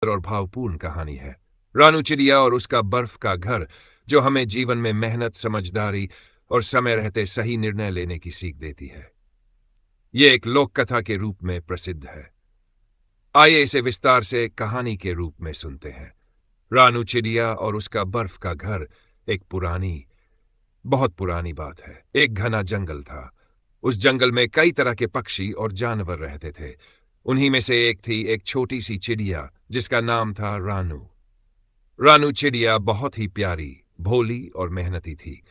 और भावपूर्ण कहानी है। रानू चिड़िया और उसका बर्फ का घर, जो हमें जीवन में मेहनत, समझदारी और समय रहते सही निर्णय लेने की सीख देती है। ये एक लोक कथा के रूप में प्रसिद्ध है। आइए इसे विस्तार से कहानी के रूप में सुनते हैं। रानू चिड़िया और उसका बर्फ का घर। एक बहुत पुरानी बात है। एक घना जंगल था। उस जंगल में कई तरह के पक्षी और जानवर रहते थे। उन्हीं में से एक थी एक छोटी सी चिड़िया जिसका नाम था रानू। रानू चिड़िया बहुत ही प्यारी, भोली और मेहनती थी,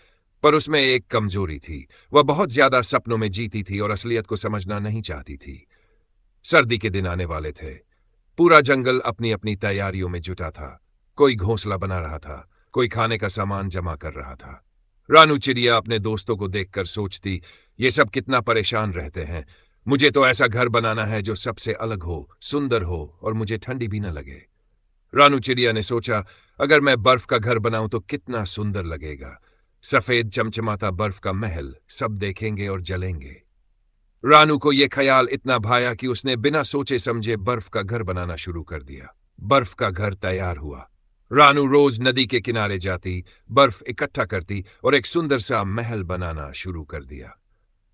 पर उसमें एक कमजोरी थी। वह बहुत ज्यादा सपनों में जीती थी और असलियत को समझना नहीं चाहती थी। सर्दी के दिन आने वाले थे। पूरा जंगल अपनी अपनी तैयारियों में जुटा था। कोई घोंसला बना रहा था, कोई खाने का सामान जमा कर रहा था। रानू चिड़िया अपने दोस्तों को देखकर सोचती, ये सब कितना परेशान रहते हैं। मुझे तो ऐसा घर बनाना है जो सबसे अलग हो, सुंदर हो और मुझे ठंडी भी न लगे। रानू चिड़िया ने सोचा, अगर मैं बर्फ का घर बनाऊं तो कितना सुंदर लगेगा। सफेद चमचमाता बर्फ का महल, सब देखेंगे और जलेंगे। रानू को यह ख्याल इतना भाया कि उसने बिना सोचे समझे बर्फ का घर बनाना शुरू कर दिया। बर्फ का घर तैयार हुआ। रानू रोज नदी के किनारे जाती, बर्फ इकट्ठा करती और एक सुंदर सा महल बनाना शुरू कर दिया।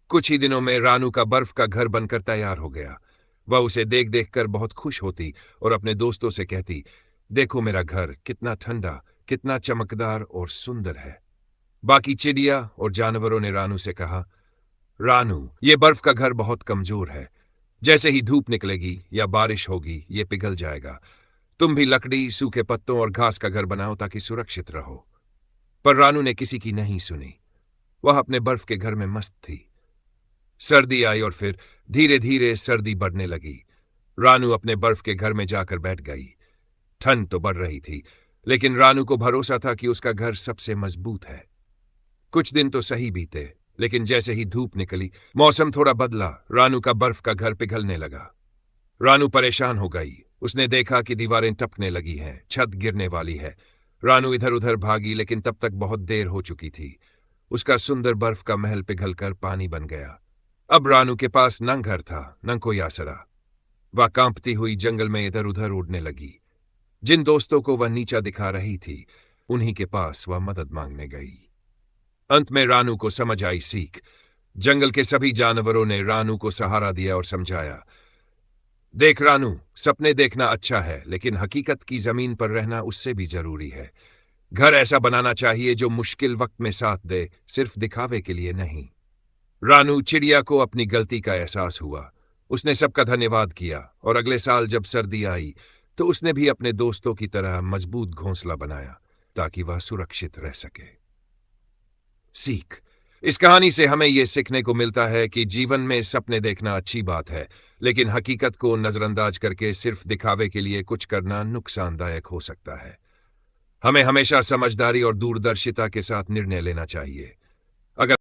कुछ ही दिनों में रानू का बर्फ का घर बनकर तैयार हो गया। वह उसे देख देख कर बहुत खुश होती और अपने दोस्तों से कहती, देखो मेरा घर कितना ठंडा, कितना चमकदार और सुंदर है। बाकी चिड़िया और जानवरों ने रानू से कहा, रानू, ये बर्फ का घर बहुत कमजोर है। जैसे ही धूप निकलेगी या बारिश होगी ये पिघल जाएगा। तुम भी लकड़ी, सूखे पत्तों और घास का घर बनाओ ताकि सुरक्षित रहो। पर रानू ने किसी की नहीं सुनी। वह अपने बर्फ के घर में मस्त थी। सर्दी आई और फिर धीरे धीरे सर्दी बढ़ने लगी। रानू अपने बर्फ के घर में जाकर बैठ गई। ठंड तो बढ़ रही थी, लेकिन रानू को भरोसा था कि उसका घर सबसे मजबूत है। कुछ दिन तो सही बीते, लेकिन जैसे ही धूप निकली, मौसम थोड़ा बदला, रानू का बर्फ का घर पिघलने लगा। रानू परेशान हो गई। उसने देखा कि दीवारें टपकने लगी हैं, छत गिरने वाली है। रानू इधर उधर भागी, लेकिन तब तक बहुत देर हो चुकी थी। उसका सुंदर बर्फ का महल पिघलकर पानी बन गया। अब रानू के पास न घर था, न कोई आसरा। वह कांपती हुई जंगल में इधर उधर उड़ने लगी। जिन दोस्तों को वह नीचा दिखा रही थी, उन्हीं के पास वह मदद मांगने गई। अंत में रानू को समझ आई सीख। जंगल के सभी जानवरों ने रानू को सहारा दिया और समझाया, देख रानू, सपने देखना अच्छा है, लेकिन हकीकत की जमीन पर रहना उससे भी जरूरी है। घर ऐसा बनाना चाहिए जो मुश्किल वक्त में साथ दे, सिर्फ दिखावे के लिए नहीं। रानू चिड़िया को अपनी गलती का एहसास हुआ। उसने सबका धन्यवाद किया और अगले साल जब सर्दी आई तो उसने भी अपने दोस्तों की तरह मजबूत घोंसला बनाया ताकि वह सुरक्षित रह सके। सीख, इस कहानी से हमें यह सीखने को मिलता है कि जीवन में सपने देखना अच्छी बात है, लेकिन हकीकत को नजरअंदाज करके सिर्फ दिखावे के लिए कुछ करना नुकसानदायक हो सकता है। हमें हमेशा समझदारी और दूरदर्शिता के साथ निर्णय लेना चाहिए।